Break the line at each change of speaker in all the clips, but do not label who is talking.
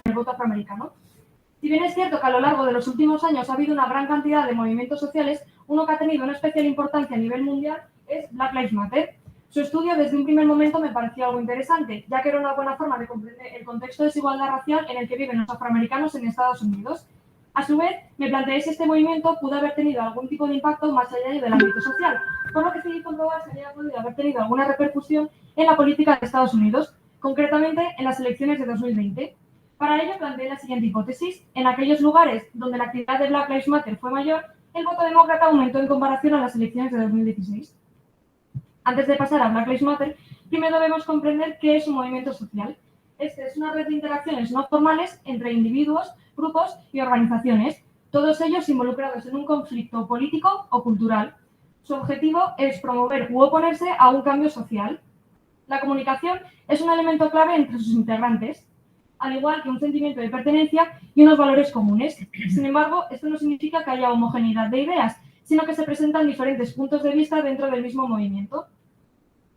El voto afroamericano. Si bien es cierto que a lo largo de los últimos años ha habido una gran cantidad de movimientos sociales, uno que ha tenido una especial importancia a nivel mundial es Black Lives Matter. Su estudio desde un primer momento me pareció algo interesante, ya que era una buena forma de comprender el contexto de desigualdad racial en el que viven los afroamericanos en Estados Unidos. A su vez, me planteé si este movimiento pudo haber tenido algún tipo de impacto más allá del ámbito social, por lo que seguí comprobar si había podido haber tenido alguna repercusión en la política de Estados Unidos, concretamente en las elecciones de 2020. Para ello planteé la siguiente hipótesis. En aquellos lugares donde la actividad de Black Lives Matter fue mayor, el voto demócrata aumentó en comparación a las elecciones de 2016. Antes de pasar a Black Lives Matter, primero debemos comprender qué es un movimiento social. Este es una red de interacciones no formales entre individuos, grupos y organizaciones, todos ellos involucrados en un conflicto político o cultural. Su objetivo es promover u oponerse a un cambio social. La comunicación es un elemento clave entre sus integrantes, al igual que un sentimiento de pertenencia y unos valores comunes. Sin embargo, esto no significa que haya homogeneidad de ideas, sino que se presentan diferentes puntos de vista dentro del mismo movimiento.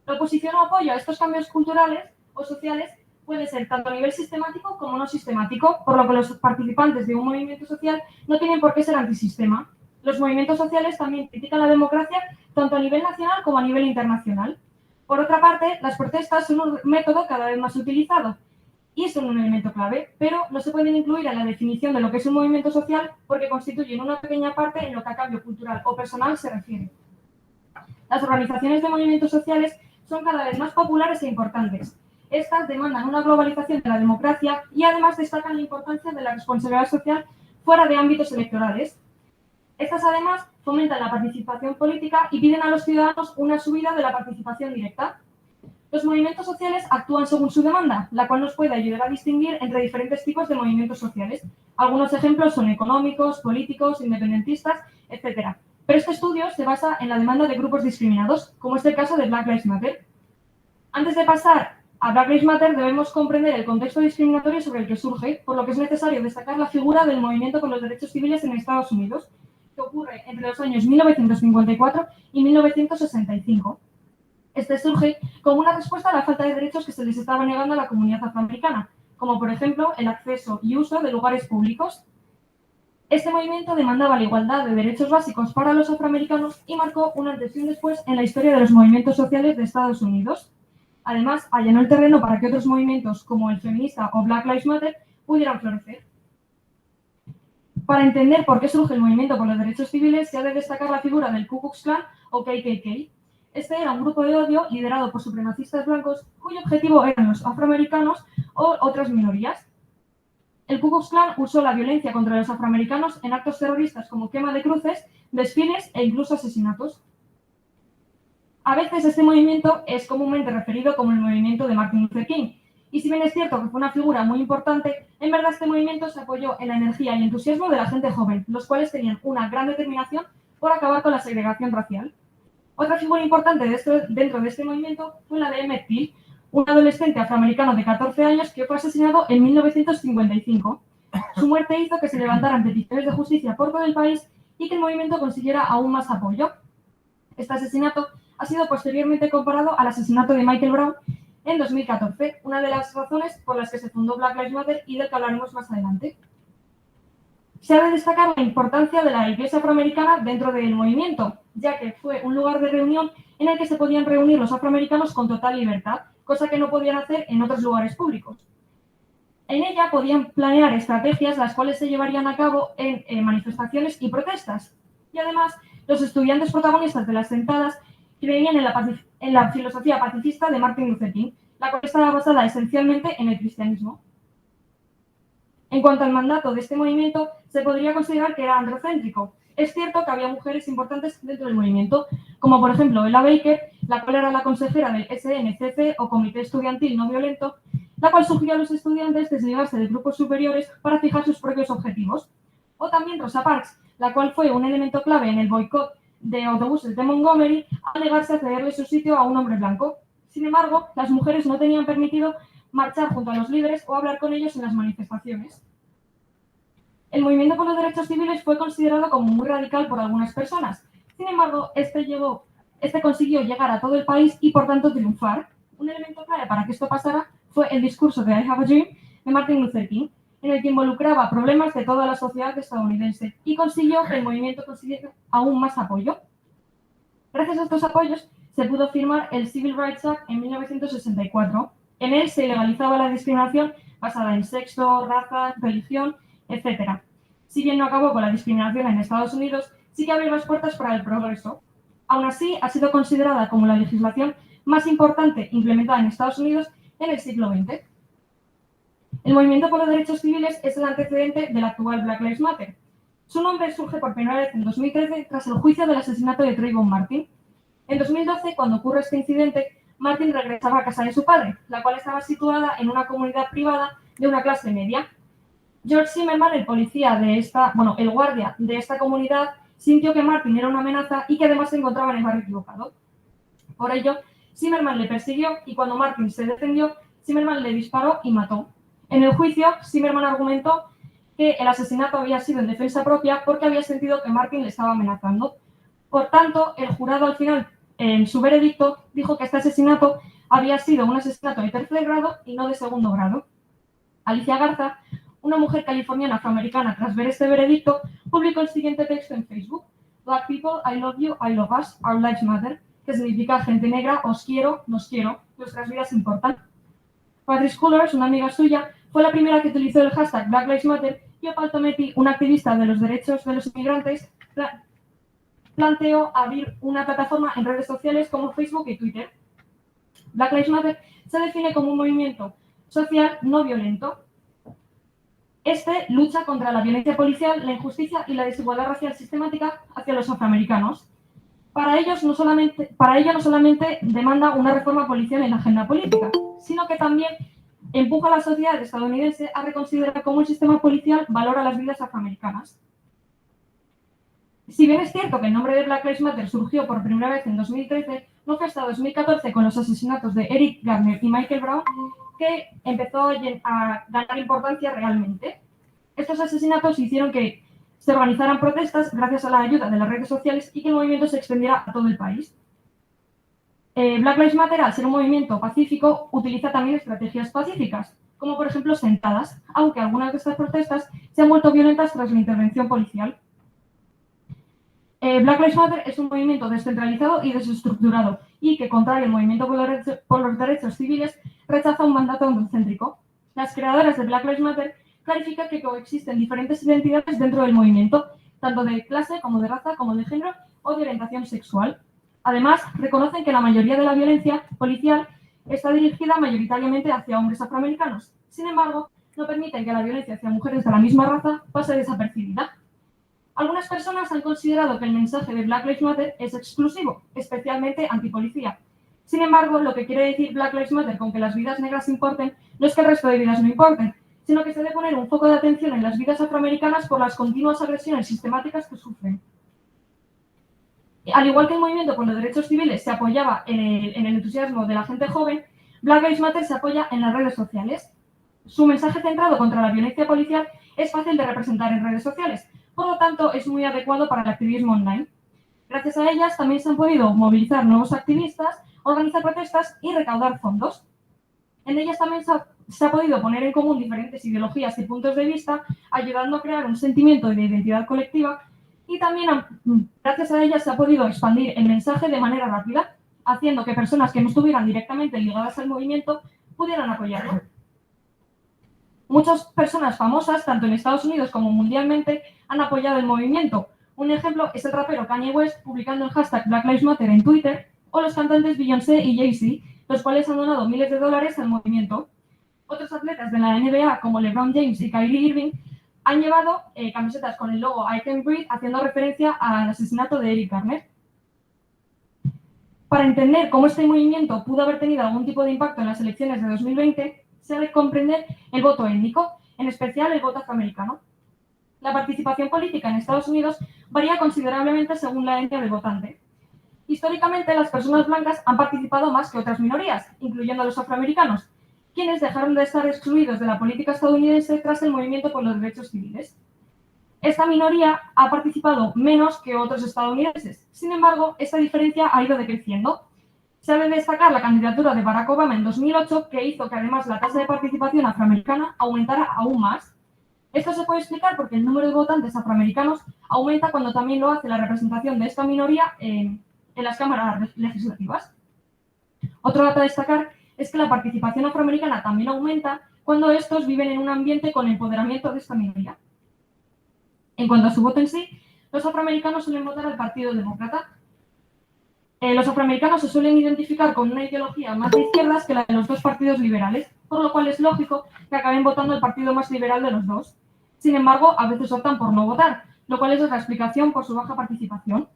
La oposición o apoyo a estos cambios culturales o sociales puede ser tanto a nivel sistemático como no sistemático, por lo que los participantes de un movimiento social no tienen por qué ser antisistema. Los movimientos sociales también critican la democracia tanto a nivel nacional como a nivel internacional. Por otra parte, las protestas son un método cada vez más utilizado y son un elemento clave, pero no se pueden incluir en la definición de lo que es un movimiento social porque constituyen una pequeña parte en lo que a cambio cultural o personal se refiere. Las organizaciones de movimientos sociales son cada vez más populares e importantes. Estas demandan una globalización de la democracia y además destacan la importancia de la responsabilidad social fuera de ámbitos electorales. Estas además fomentan la participación política y piden a los ciudadanos una subida de la participación directa. Los movimientos sociales actúan según su demanda, la cual nos puede ayudar a distinguir entre diferentes tipos de movimientos sociales. Algunos ejemplos son económicos, políticos, independentistas, etc. Pero este estudio se basa en la demanda de grupos discriminados, como es el caso de Black Lives Matter. Antes de pasar a Black Lives Matter, debemos comprender el contexto discriminatorio sobre el que surge, por lo que es necesario destacar la figura del movimiento por los derechos civiles en Estados Unidos, que ocurre entre los años 1954 y 1965. Este surge como una respuesta a la falta de derechos que se les estaba negando a la comunidad afroamericana, como por ejemplo el acceso y uso de lugares públicos. Este movimiento demandaba la igualdad de derechos básicos para los afroamericanos y marcó un antes y un después en la historia de los movimientos sociales de Estados Unidos. Además, allanó el terreno para que otros movimientos como el feminista o Black Lives Matter pudieran florecer. Para entender por qué surge el movimiento por los derechos civiles, se ha de destacar la figura del Ku Klux Klan o KKK. Este era un grupo de odio liderado por supremacistas blancos cuyo objetivo eran los afroamericanos o otras minorías. El Ku Klux Klan usó la violencia contra los afroamericanos en actos terroristas como quema de cruces, desfiles e incluso asesinatos. A veces este movimiento es comúnmente referido como el movimiento de Martin Luther King, y si bien es cierto que fue una figura muy importante, en verdad este movimiento se apoyó en la energía y entusiasmo de la gente joven, los cuales tenían una gran determinación por acabar con la segregación racial. Otra figura importante dentro de este movimiento fue la de Emmett Till, un adolescente afroamericano de 14 años que fue asesinado en 1955. Su muerte hizo que se levantaran peticiones de justicia por todo el país y que el movimiento consiguiera aún más apoyo. Este asesinato ha sido posteriormente comparado al asesinato de Michael Brown en 2014, una de las razones por las que se fundó Black Lives Matter y del que hablaremos más adelante. Se ha de destacar la importancia de la Iglesia afroamericana dentro del movimiento, ya que fue un lugar de reunión en el que se podían reunir los afroamericanos con total libertad, cosa que no podían hacer en otros lugares públicos. En ella podían planear estrategias las cuales se llevarían a cabo en manifestaciones y protestas. Y además, los estudiantes protagonistas de las sentadas creían en la filosofía pacifista de Martin Luther King, la cual estaba basada esencialmente en el cristianismo. En cuanto al mandato de este movimiento, se podría considerar que era androcéntrico. Es cierto que había mujeres importantes dentro del movimiento, como por ejemplo Ella Baker, la cual era la consejera del SNCC o Comité Estudiantil No Violento, la cual sugirió a los estudiantes desligarse de grupos superiores para fijar sus propios objetivos. O también Rosa Parks, la cual fue un elemento clave en el boicot de autobuses de Montgomery al negarse a cederle su sitio a un hombre blanco. Sin embargo, las mujeres no tenían permitido marchar junto a los líderes o hablar con ellos en las manifestaciones. El movimiento por los derechos civiles fue considerado como muy radical por algunas personas. Sin embargo, este consiguió llegar a todo el país y, por tanto, triunfar. Un elemento clave para que esto pasara fue el discurso de I Have a Dream de Martin Luther King, en el que involucraba problemas de toda la sociedad estadounidense y consiguió que el movimiento consiguiera aún más apoyo. Gracias a estos apoyos, se pudo firmar el Civil Rights Act en 1964. En él se legalizaba la discriminación basada en sexo, raza, religión, etc. Si bien no acabó con la discriminación en Estados Unidos, sí que abrió las puertas para el progreso. Aún así, ha sido considerada como la legislación más importante implementada en Estados Unidos en el siglo XX. El movimiento por los derechos civiles es el antecedente del actual Black Lives Matter. Su nombre surge por primera vez en 2013 tras el juicio del asesinato de Trayvon Martin. En 2012, cuando ocurre este incidente, Martin regresaba a casa de su padre, la cual estaba situada en una comunidad privada de una clase media. George Zimmerman, el guardia de esta comunidad, sintió que Martin era una amenaza y que además se encontraba en el barrio equivocado. Por ello, Zimmerman le persiguió y cuando Martin se defendió, Zimmerman le disparó y mató. En el juicio, Zimmerman argumentó que el asesinato había sido en defensa propia porque había sentido que Martin le estaba amenazando. Por tanto, el jurado al final, en su veredicto, dijo que este asesinato había sido un asesinato de tercer grado y no de segundo grado. Alicia Garza, una mujer californiana afroamericana, tras ver este veredicto, publicó el siguiente texto en Facebook: Black people, I love you, I love us, our lives matter, que significa gente negra, os quiero, nos quiero, nuestras vidas importan. Patrice Cullors, una amiga suya, fue la primera que utilizó el hashtag Black Lives Matter y Opal Tometi, un activista de los derechos de los inmigrantes, planteó abrir una plataforma en redes sociales como Facebook y Twitter. Black Lives Matter se define como un movimiento social no violento. Este lucha contra la violencia policial, la injusticia y la desigualdad racial sistemática hacia los afroamericanos. Para ello no solamente demanda una reforma policial en la agenda política, sino que también empuja a la sociedad estadounidense a reconsiderar cómo el sistema policial valora las vidas afroamericanas. Si bien es cierto que el nombre de Black Lives Matter surgió por primera vez en 2013, no fue hasta 2014, con los asesinatos de Eric Garner y Michael Brown, que empezó a ganar importancia realmente. Estos asesinatos hicieron que se organizaran protestas gracias a la ayuda de las redes sociales y que el movimiento se extendiera a todo el país. Black Lives Matter, al ser un movimiento pacífico, utiliza también estrategias pacíficas, como por ejemplo sentadas, aunque algunas de estas protestas se han vuelto violentas tras la intervención policial. Black Lives Matter es un movimiento descentralizado y desestructurado y que, contrario al movimiento por los derechos civiles, rechaza un mandato androcéntrico. Las creadoras de Black Lives Matter clarifican que coexisten diferentes identidades dentro del movimiento, tanto de clase como de raza, como de género o de orientación sexual. Además, reconocen que la mayoría de la violencia policial está dirigida mayoritariamente hacia hombres afroamericanos. Sin embargo, no permiten que la violencia hacia mujeres de la misma raza pase desapercibida. Algunas personas han considerado que el mensaje de Black Lives Matter es exclusivo, especialmente antipolicía. Sin embargo, lo que quiere decir Black Lives Matter con que las vidas negras importen no es que el resto de vidas no importen, sino que se debe poner un foco de atención en las vidas afroamericanas por las continuas agresiones sistemáticas que sufren. Al igual que el movimiento por los derechos civiles se apoyaba en el entusiasmo de la gente joven, Black Lives Matter se apoya en las redes sociales. Su mensaje centrado contra la violencia policial es fácil de representar en redes sociales, por lo tanto es muy adecuado para el activismo online. Gracias a ellas también se han podido movilizar nuevos activistas, organizar protestas y recaudar fondos. En ellas también se ha podido poner en común diferentes ideologías y puntos de vista, ayudando a crear un sentimiento de identidad colectiva, y también gracias a ellas se ha podido expandir el mensaje de manera rápida, haciendo que personas que no estuvieran directamente ligadas al movimiento pudieran apoyarlo. Muchas personas famosas, tanto en Estados Unidos como mundialmente, han apoyado el movimiento. Un ejemplo es el rapero Kanye West publicando el hashtag Black Lives Matter en Twitter, o los cantantes Beyoncé y Jay-Z, los cuales han donado miles de dólares al movimiento. Otros atletas de la NBA, como LeBron James y Kyrie Irving, han llevado camisetas con el logo I Can Breathe, haciendo referencia al asesinato de Eric Garner. Para entender cómo este movimiento pudo haber tenido algún tipo de impacto en las elecciones de 2020, se debe comprender el voto étnico, en especial el voto afroamericano. La participación política en Estados Unidos varía considerablemente según la etnia del votante. Históricamente, las personas blancas han participado más que otras minorías, incluyendo a los afroamericanos, quienes dejaron de estar excluidos de la política estadounidense tras el movimiento por los derechos civiles. Esta minoría ha participado menos que otros estadounidenses. Sin embargo, esta diferencia ha ido decreciendo. Se ha de destacar la candidatura de Barack Obama en 2008, que hizo que además la tasa de participación afroamericana aumentara aún más. Esto se puede explicar porque el número de votantes afroamericanos aumenta cuando también lo hace la representación de esta minoría en las cámaras legislativas. Otro dato a destacar es que la participación afroamericana también aumenta cuando estos viven en un ambiente con empoderamiento de esta minoría. En cuanto a su voto en sí, los afroamericanos suelen votar al Partido Demócrata. Los afroamericanos se suelen identificar con una ideología más de izquierdas que la de los dos partidos liberales, por lo cual es lógico que acaben votando el partido más liberal de los dos. Sin embargo, a veces optan por no votar, lo cual es otra explicación por su baja participación.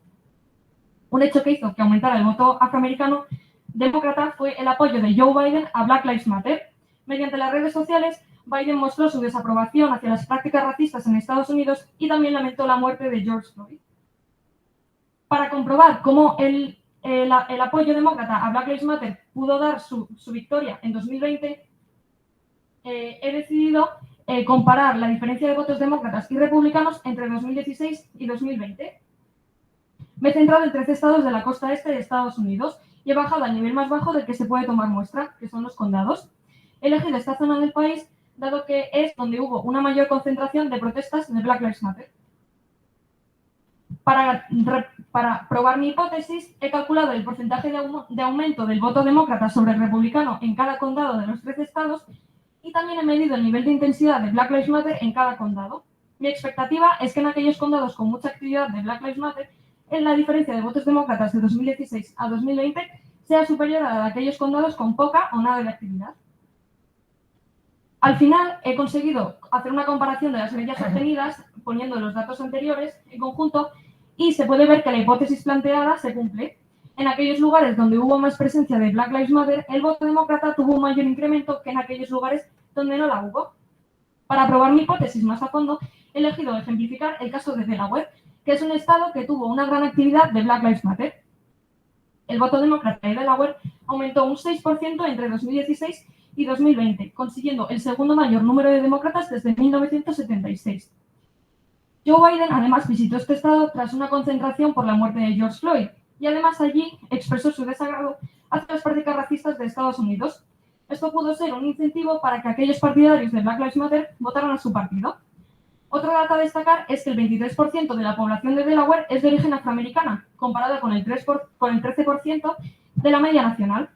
Un hecho que hizo que aumentara el voto afroamericano demócrata fue el apoyo de Joe Biden a Black Lives Matter. Mediante las redes sociales, Biden mostró su desaprobación hacia las prácticas racistas en Estados Unidos y también lamentó la muerte de George Floyd. Para comprobar cómo el apoyo demócrata a Black Lives Matter pudo dar su victoria en 2020, he decidido comparar la diferencia de votos demócratas y republicanos entre 2016 y 2020. Me he centrado en 13 estados de la costa este de Estados Unidos y he bajado al nivel más bajo del que se puede tomar muestra, que son los condados. He elegido esta zona del país dado que es donde hubo una mayor concentración de protestas de Black Lives Matter. Para probar mi hipótesis, he calculado el porcentaje de aumento del voto demócrata sobre el republicano en cada condado de los 13 estados y también he medido el nivel de intensidad de Black Lives Matter en cada condado. Mi expectativa es que en aquellos condados con mucha actividad de Black Lives Matter, la diferencia de votos demócratas de 2016 a 2020 sea superior a la de aquellos condados con poca o nada de actividad. Al final, he conseguido hacer una comparación de las medias obtenidas poniendo los datos anteriores en conjunto y se puede ver que la hipótesis planteada se cumple. En aquellos lugares donde hubo más presencia de Black Lives Matter, el voto demócrata tuvo un mayor incremento que en aquellos lugares donde no la hubo. Para probar mi hipótesis más a fondo, he elegido ejemplificar el caso de Delaware, que es un estado que tuvo una gran actividad de Black Lives Matter. El voto demócrata de Delaware aumentó un 6% entre 2016 y 2020, consiguiendo el segundo mayor número de demócratas desde 1976. Joe Biden además visitó este estado tras una concentración por la muerte de George Floyd y además allí expresó su desagrado hacia las prácticas racistas de Estados Unidos. Esto pudo ser un incentivo para que aquellos partidarios de Black Lives Matter votaran a su partido. Otro dato a destacar es que el 23% de la población de Delaware es de origen afroamericana, comparada con el 13% de la media nacional.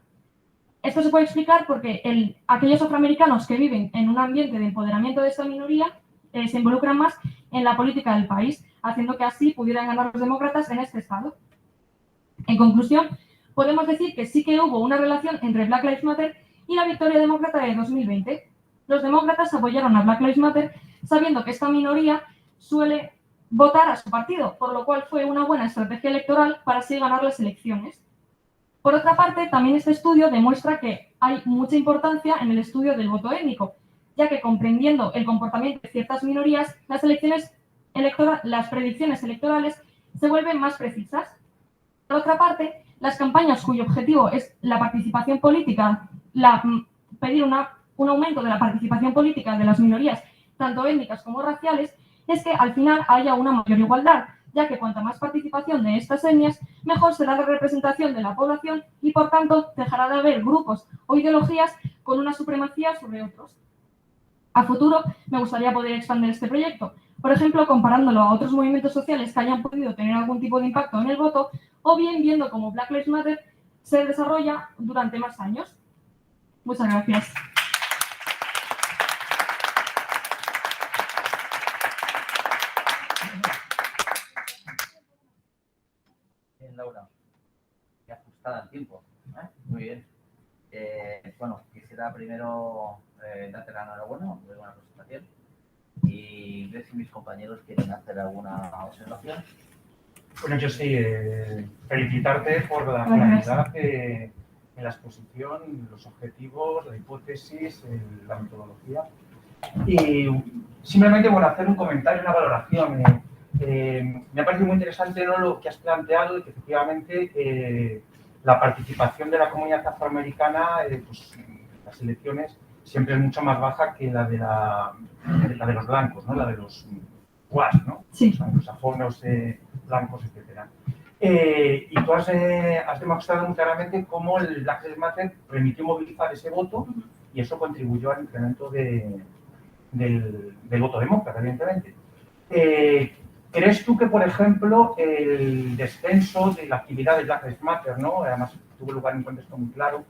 Esto se puede explicar porque aquellos afroamericanos que viven en un ambiente de empoderamiento de esta minoría se involucran más en la política del país, haciendo que así pudieran ganar los demócratas en este estado. En conclusión, podemos decir que sí que hubo una relación entre Black Lives Matter y la victoria demócrata de 2020. Los demócratas apoyaron a Black Lives Matter sabiendo que esta minoría suele votar a su partido, por lo cual fue una buena estrategia electoral para así ganar las elecciones. Por otra parte, también este estudio demuestra que hay mucha importancia en el estudio del voto étnico, ya que comprendiendo el comportamiento de ciertas minorías, las predicciones electorales se vuelven más precisas. Por otra parte, las campañas cuyo objetivo es la participación política, pedir un aumento de la participación política de las minorías, tanto étnicas como raciales, es que al final haya una mayor igualdad, ya que cuanta más participación de estas etnias, mejor será la representación de la población y, por tanto, dejará de haber grupos o ideologías con una supremacía sobre otros. A futuro, me gustaría poder expandir este proyecto, por ejemplo, comparándolo a otros movimientos sociales que hayan podido tener algún tipo de impacto en el voto, o bien viendo cómo Black Lives Matter se desarrolla durante más años. Muchas gracias.
Bien, Laura. Y ajustada al tiempo. Muy bien. Bueno, quisiera primero darte la enhorabuena por una presentación y ver si mis compañeros quieren hacer alguna observación.
Bueno, yo sí, felicitarte por la claridad en la exposición, los objetivos, la hipótesis, la metodología. Y simplemente, bueno, hacer un comentario, una valoración. Me ha parecido muy interesante, ¿no?, lo que has planteado, de que efectivamente la participación de la comunidad afroamericana pues, en las elecciones siempre es mucho más baja que la de los blancos, ¿no?, la de los WASP, ¿no?
Sí.
Los anglosajonos, blancos, etc. Y tú has demostrado muy claramente cómo el Black Lives Matter permitió movilizar ese voto y eso contribuyó al incremento del voto demócrata, evidentemente. ¿Crees tú que, por ejemplo, el descenso de la actividad de Black Lives Matter, ¿no? Además tuvo lugar en un contexto muy claro,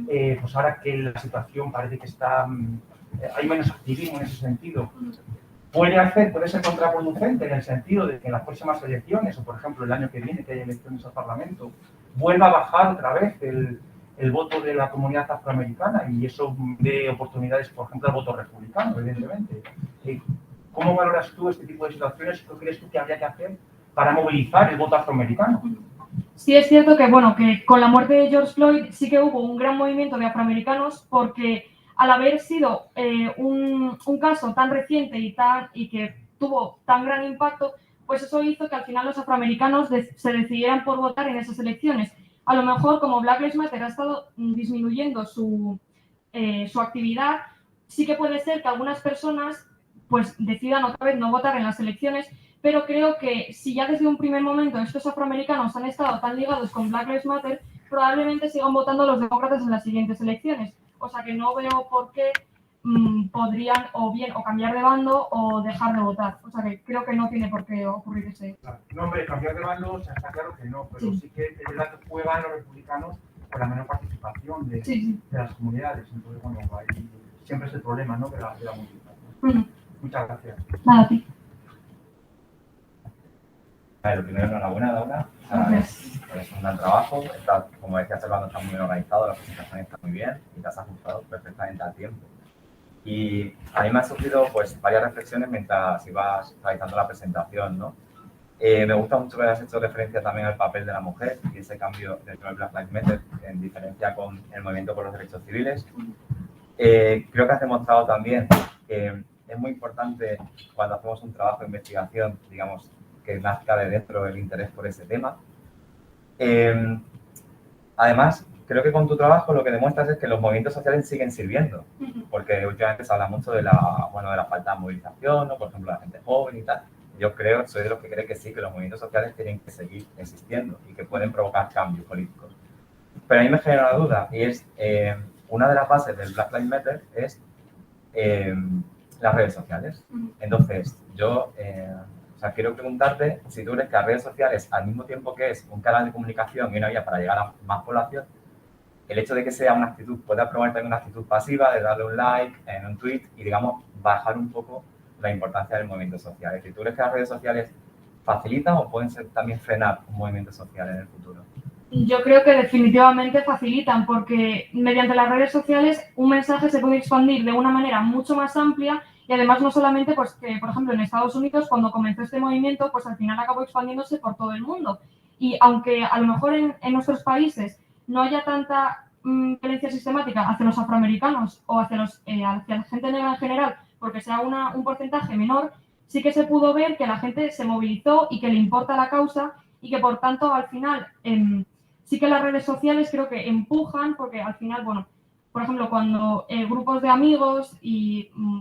pues ahora que la situación parece que está, hay menos activismo en ese sentido, puede ser contraproducente en el sentido de que en las próximas elecciones, o por ejemplo el año que viene que haya elecciones al Parlamento, vuelva a bajar otra vez el voto de la comunidad afroamericana y eso dé oportunidades, por ejemplo, al voto republicano, evidentemente? ¿Cómo valoras tú este tipo de situaciones? ¿Qué crees tú que habría que hacer para movilizar el voto afroamericano?
Sí, es cierto que, bueno, que con la muerte de George Floyd sí que hubo un gran movimiento de afroamericanos porque al haber sido un caso tan reciente y que tuvo tan gran impacto, pues eso hizo que al final los afroamericanos se decidieran por votar en esas elecciones. A lo mejor, como Black Lives Matter ha estado disminuyendo su actividad, sí que puede ser que algunas personas pues decidan otra vez no votar en las elecciones, pero creo que si ya desde un primer momento estos afroamericanos han estado tan ligados con Black Lives Matter, probablemente sigan votando los demócratas en las siguientes elecciones. O sea que no veo por qué podrían o cambiar de bando o dejar de votar. O sea que creo que no tiene por qué ocurrir ese.
No, hombre, cambiar de bando, o sea, está claro que no, pero sí que es verdad que juegan los republicanos con la menor participación de las comunidades. Entonces, bueno, ahí siempre es el problema, ¿no? De la movilización. Muchas gracias.
Nada, a ti.
Lo primero, enhorabuena, Laura. Es un gran trabajo. Como decía Servando, está muy bien organizado, la presentación está muy bien y te has ajustado perfectamente al tiempo. Y a mí me han surgido pues, varias reflexiones mientras ibas realizando la presentación, ¿no? Me gusta mucho que hayas hecho referencia también al papel de la mujer y ese cambio dentro del Black Lives Matter en diferencia con el movimiento por los derechos civiles. Creo que has demostrado también que es muy importante cuando hacemos un trabajo de investigación, digamos, que nazca de dentro el interés por ese tema. Además, creo que con tu trabajo lo que demuestras es que los movimientos sociales siguen sirviendo, porque últimamente se habla mucho de la falta de movilización, ¿no? Por ejemplo, la gente joven y tal. Yo soy de los que cree que sí, que los movimientos sociales tienen que seguir existiendo y que pueden provocar cambios políticos. Pero a mí me genera una duda y es, una de las bases del Black Lives Matter es las redes sociales. Entonces, yo quiero preguntarte si tú crees que las redes sociales, al mismo tiempo que es un canal de comunicación y una vía para llegar a más población, el hecho de que sea una actitud, pueda promover también una actitud pasiva, de darle un like en un tweet y, digamos, bajar un poco la importancia del movimiento social. Es decir, ¿tú crees que las redes sociales facilitan o pueden ser también frenar un movimiento social en el futuro?
Yo creo que definitivamente facilitan porque mediante las redes sociales un mensaje se puede expandir de una manera mucho más amplia y además no solamente pues que, por ejemplo, en Estados Unidos cuando comenzó este movimiento pues al final acabó expandiéndose por todo el mundo y aunque a lo mejor en nuestros países no haya tanta violencia sistemática hacia los afroamericanos o hacia la gente negra en general porque sea un porcentaje menor, sí que se pudo ver que la gente se movilizó y que le importa la causa y que por tanto al final sí que las redes sociales creo que empujan porque al final, bueno, por ejemplo, cuando grupos de amigos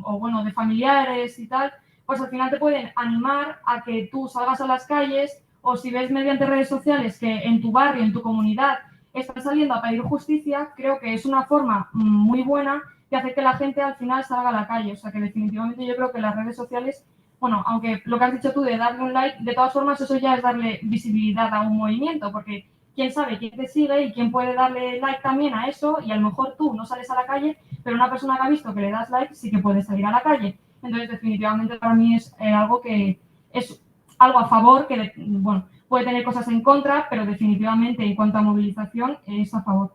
o bueno, de familiares y tal, pues al final te pueden animar a que tú salgas a las calles o si ves mediante redes sociales que en tu barrio, en tu comunidad, están saliendo a pedir justicia, creo que es una forma muy buena de hacer que la gente al final salga a la calle. O sea que definitivamente yo creo que las redes sociales, bueno, aunque lo que has dicho tú de darle un like, de todas formas eso ya es darle visibilidad a un movimiento, porque quién sabe quién te sigue y quién puede darle like también a eso y a lo mejor tú no sales a la calle, pero una persona que ha visto que le das like sí que puede salir a la calle. Entonces, definitivamente para mí es algo que es algo a favor, que bueno, puede tener cosas en contra, pero definitivamente en cuanto a movilización es a favor.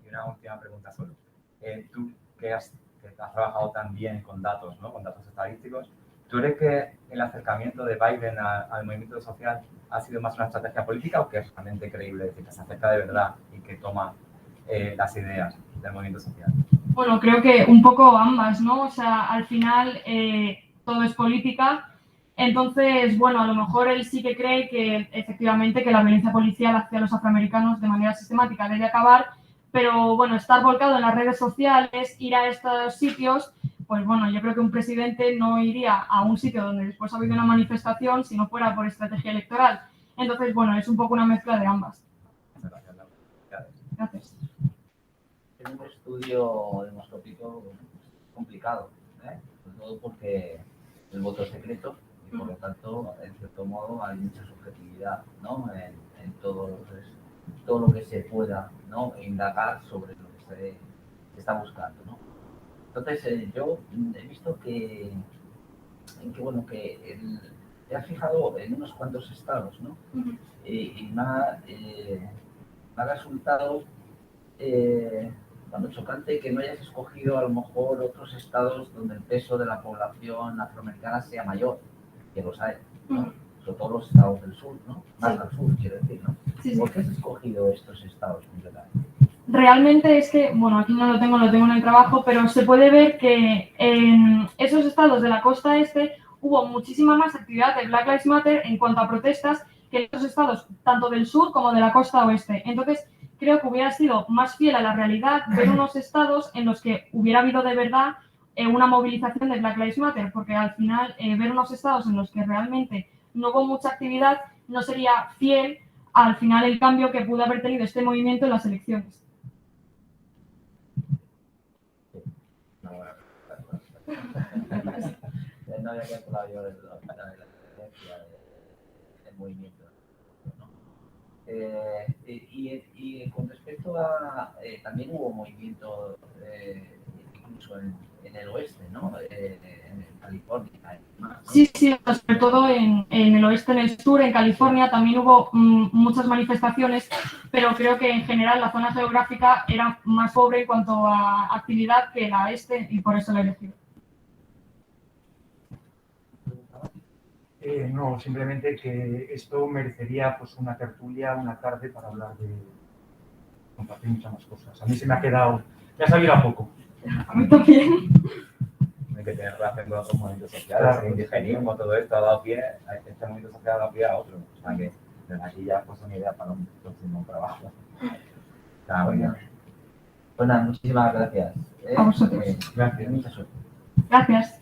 Y una última pregunta solo. Tú que has trabajado también con datos, ¿no? Con datos estadísticos, ¿tú crees que el acercamiento de Biden al movimiento social ha sido más una estrategia política o que es realmente creíble, es decir, que se acerca de verdad y que toma las ideas del movimiento social?
Bueno, creo que un poco ambas, ¿no? O sea, al final todo es política. Entonces, bueno, a lo mejor él sí que cree que efectivamente que la violencia policial hacia los afroamericanos de manera sistemática debe acabar, pero bueno, estar volcado en las redes sociales, ir a estos sitios, pues bueno, yo creo que un presidente no iría a un sitio donde después ha habido una manifestación si no fuera por estrategia electoral. Entonces, bueno, es un poco una mezcla de ambas.
Gracias, Laura.
Gracias.
Es un estudio demoscópico complicado, sobre todo porque el voto es secreto y por lo tanto, en cierto modo, hay mucha subjetividad, ¿no? en todo lo que se pueda, ¿no? indagar sobre lo que se está buscando, ¿no? Entonces, yo he visto te has fijado en unos cuantos estados, ¿no? Y me ha resultado chocante que no hayas escogido a lo mejor otros estados donde el peso de la población afroamericana sea mayor, que los hay, ¿no? Sobre todo los estados del sur, ¿no? Más al sur, quiero decir, ¿no?
Sí, sí.
¿Por qué has escogido estos estados completamente?
Realmente es que, bueno, aquí no lo tengo en el trabajo, pero se puede ver que en esos estados de la costa este hubo muchísima más actividad de Black Lives Matter en cuanto a protestas que en los estados tanto del sur como de la costa oeste. Entonces, creo que hubiera sido más fiel a la realidad ver unos estados en los que hubiera habido de verdad una movilización de Black Lives Matter, porque al final ver unos estados en los que realmente no hubo mucha actividad no sería fiel al final el cambio que pudo haber tenido este movimiento en las elecciones.
No había calculado yo la diferencia del movimiento, ¿no? Y con respecto a, también hubo movimiento incluso en el oeste, ¿no? En California. ¿No?
Sí, sí, sobre todo en el oeste, en el sur, en California también hubo muchas manifestaciones, pero creo que en general la zona geográfica era más pobre en cuanto a actividad que la este y por eso la he elegido.
No, simplemente que esto merecería pues una tertulia, una tarde para hablar de compartir muchas más cosas. A mí se me ha quedado, ya sabía poco.
A mí también.
Hay que tener relación con otros movimientos sociales, el indigenismo, todo esto ha dado pie, este movimiento social ha dado pie a otro. O sea que desde aquí ya pues una idea para un próximo trabajo. Está muy bien.
Pues nada, muchísimas gracias.
A vosotros.
Gracias.
Mucha suerte.
Gracias.